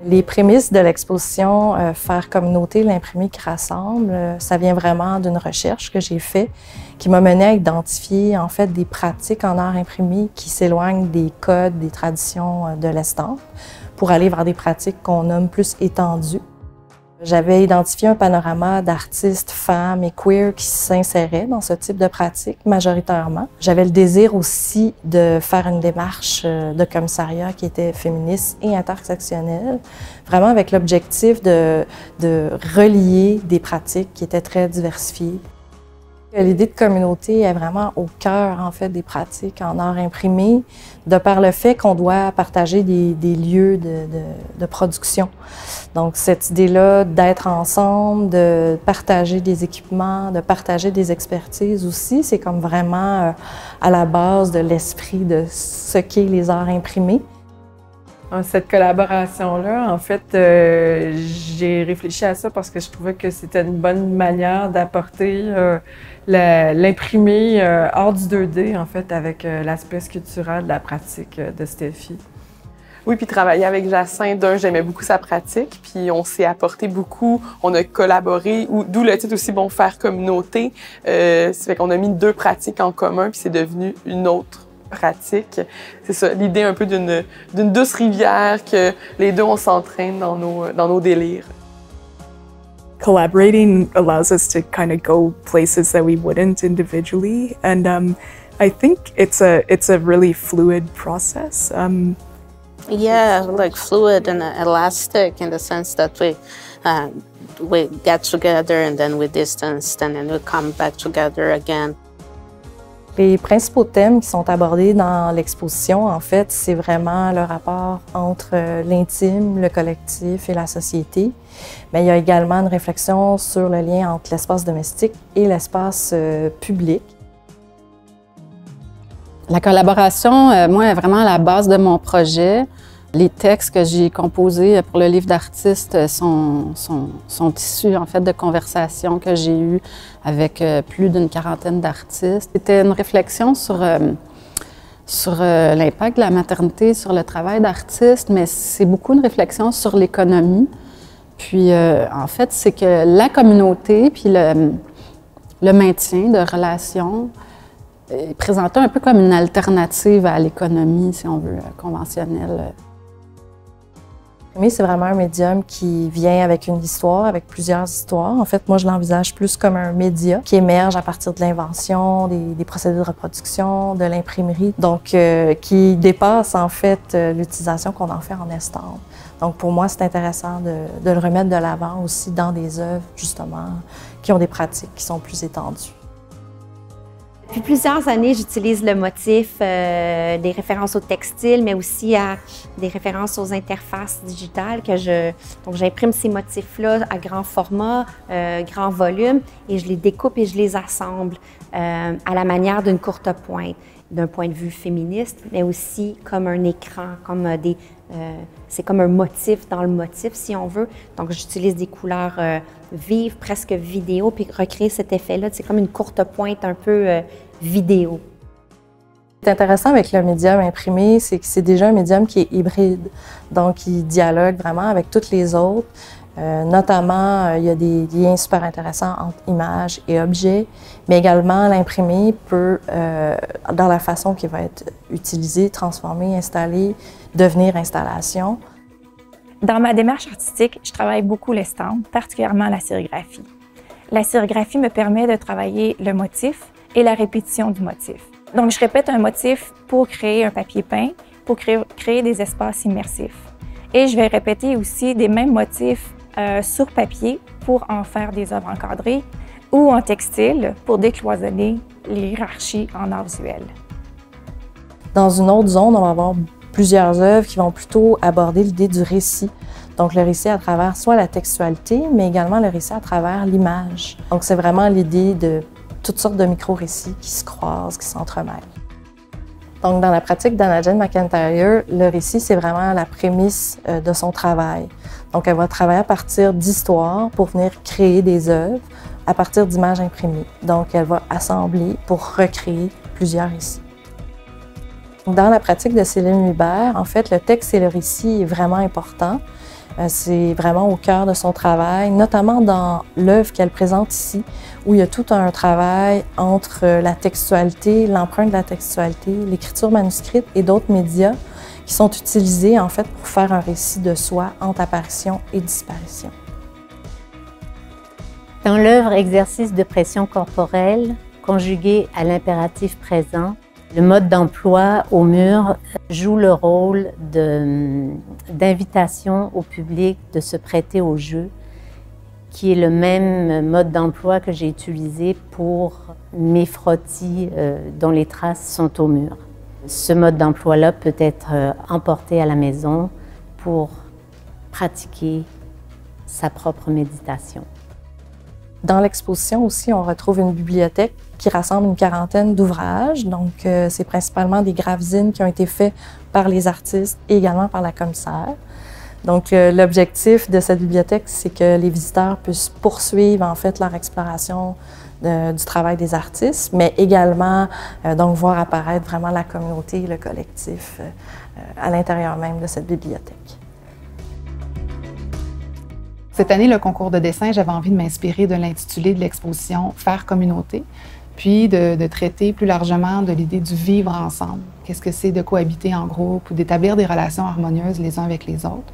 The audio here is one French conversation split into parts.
Les prémices de l'exposition Faire communauté, l'imprimé qui rassemble, ça vient vraiment d'une recherche que j'ai faite qui m'a menée à identifier en fait des pratiques en art imprimé qui s'éloignent des codes, des traditions de l'estampe pour aller vers des pratiques qu'on nomme plus étendues. J'avais identifié un panorama d'artistes, femmes et queer qui s'inséraient dans ce type de pratique majoritairement. J'avais le désir aussi de faire une démarche de commissariat qui était féministe et intersectionnelle, vraiment avec l'objectif de relier des pratiques qui étaient très diversifiées. L'idée de communauté est vraiment au cœur en fait des pratiques en art imprimé, de par le fait qu'on doit partager des lieux de production. Donc cette idée-là d'être ensemble, de partager des équipements, de partager des expertises aussi, c'est comme vraiment à la base de l'esprit de ce qu'est les arts imprimés. Cette collaboration-là, en fait, j'ai réfléchi à ça parce que je trouvais que c'était une bonne manière d'apporter l'imprimé hors du 2D, en fait, avec l'aspect sculptural de la pratique de Steffi. Oui, puis travailler avec Jacinthe, j'aimais beaucoup sa pratique, puis on s'est apporté beaucoup, on a collaboré, d'où le titre aussi, bon, Faire communauté. Ça fait qu'on a mis 2 pratiques en commun, puis c'est devenu une autre pratique. C'est ça, l'idée un peu d'une douce rivière que les deux, on s'entraîne dans nos délires. Collaborating allows us to kind of go places that we wouldn't individually, and I think it's a really fluid process. Yeah, like fluid and elastic in the sense that we get together and then we distance and then we come back together again. Les principaux thèmes qui sont abordés dans l'exposition, en fait, c'est vraiment le rapport entre l'intime, le collectif et la société. Mais il y a également une réflexion sur le lien entre l'espace domestique et l'espace public. La collaboration, moi, est vraiment à la base de mon projet. Les textes que j'ai composés pour le livre d'artiste sont issus en fait de conversations que j'ai eues avec plus d'une quarantaine d'artistes. C'était une réflexion sur l'impact de la maternité sur le travail d'artiste, mais c'est beaucoup une réflexion sur l'économie. Puis en fait, c'est que la communauté puis le maintien de relations est présenté un peu comme une alternative à l'économie, si on veut, conventionnelle. C'est vraiment un médium qui vient avec une histoire, avec plusieurs histoires. En fait, moi, je l'envisage plus comme un média qui émerge à partir de l'invention, des procédés de reproduction, de l'imprimerie, donc qui dépasse en fait l'utilisation qu'on en fait en estampe. Donc pour moi, c'est intéressant de le remettre de l'avant aussi dans des œuvres, justement, qui ont des pratiques qui sont plus étendues. Depuis plusieurs années, j'utilise le motif des références au textile, mais aussi à des références aux interfaces digitales. Donc, j'imprime ces motifs-là à grand format, grand volume, et je les découpe et je les assemble à la manière d'une courte pointe, d'un point de vue féministe, mais aussi comme un écran, c'est comme un motif dans le motif, si on veut. Donc, j'utilise des couleurs vives, presque vidéo, puis recréer cet effet-là. C'est comme une courte pointe un peu vidéo. Ce qui est intéressant avec le médium imprimé, c'est que c'est déjà un médium qui est hybride. Donc, il dialogue vraiment avec toutes les autres. Notamment, il y a des liens super intéressants entre images et objets, mais également l'imprimé peut, dans la façon qu'il va être utilisé, transformé, installé, devenir installation. Dans ma démarche artistique, je travaille beaucoup l'estampe, particulièrement la sérigraphie. La sérigraphie me permet de travailler le motif et la répétition du motif. Donc, je répète un motif pour créer un papier peint, pour créer des espaces immersifs. Et je vais répéter aussi des mêmes motifs sur papier pour en faire des œuvres encadrées ou en textile pour décloisonner les hiérarchies en art visuel. Dans une autre zone, on va avoir plusieurs œuvres qui vont plutôt aborder l'idée du récit. Donc le récit à travers soit la textualité, mais également le récit à travers l'image. Donc c'est vraiment l'idée de toutes sortes de micro-récits qui se croisent, qui s'entremêlent. Donc dans la pratique d'Anna Jane McIntyre, le récit, c'est vraiment la prémisse de son travail. Donc elle va travailler à partir d'histoires pour venir créer des œuvres à partir d'images imprimées. Donc elle va assembler pour recréer plusieurs récits. Dans la pratique de Céline Hubert, en fait, le texte et le récit est vraiment important, C'est vraiment au cœur de son travail, notamment dans l'œuvre qu'elle présente ici, où il y a tout un travail entre la textualité, l'empreinte de la textualité, l'écriture manuscrite et d'autres médias qui sont utilisés en fait pour faire un récit de soi entre apparition et disparition. Dans l'œuvre Exercice de pression corporelle, conjugué à l'impératif présent, le mode d'emploi au mur joue le rôle d'invitation au public de se prêter au jeu, qui est le même mode d'emploi que j'ai utilisé pour mes frottis dont les traces sont au mur. Ce mode d'emploi-là peut être emporté à la maison pour pratiquer sa propre méditation. Dans l'exposition aussi, on retrouve une bibliothèque qui rassemble une quarantaine d'ouvrages. Donc, c'est principalement des grave-zines qui ont été faits par les artistes et également par la commissaire. Donc, l'objectif de cette bibliothèque, c'est que les visiteurs puissent poursuivre en fait leur exploration du travail des artistes, mais également donc voir apparaître vraiment la communauté et le collectif à l'intérieur même de cette bibliothèque. Cette année, le concours de dessin, j'avais envie de m'inspirer de l'intitulé de l'exposition « Faire communauté », puis de traiter plus largement de l'idée du vivre ensemble. Qu'est-ce que c'est de cohabiter en groupe ou d'établir des relations harmonieuses les uns avec les autres.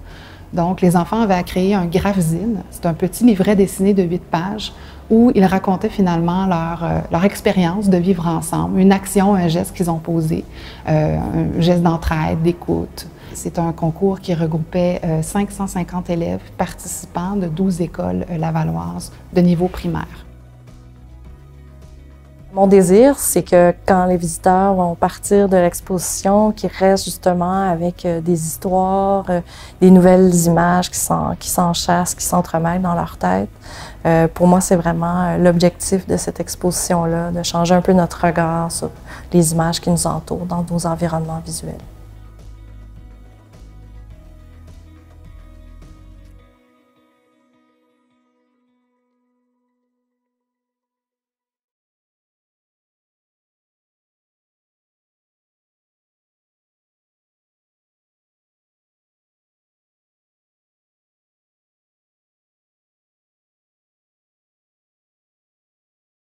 Donc, les enfants avaient à créer un grave-zine. C'est un petit livret dessiné de 8 pages où ils racontaient finalement leur expérience de vivre ensemble, une action, un geste qu'ils ont posé, un geste d'entraide, d'écoute. C'est un concours qui regroupait 550 élèves participants de 12 écoles lavalloises de niveau primaire. Mon désir, c'est que quand les visiteurs vont partir de l'exposition, qu'ils restent justement avec des histoires, des nouvelles images qui s'enchassent, qui s'entremêlent dans leur tête. Pour moi, c'est vraiment l'objectif de cette exposition-là, de changer un peu notre regard sur les images qui nous entourent dans nos environnements visuels.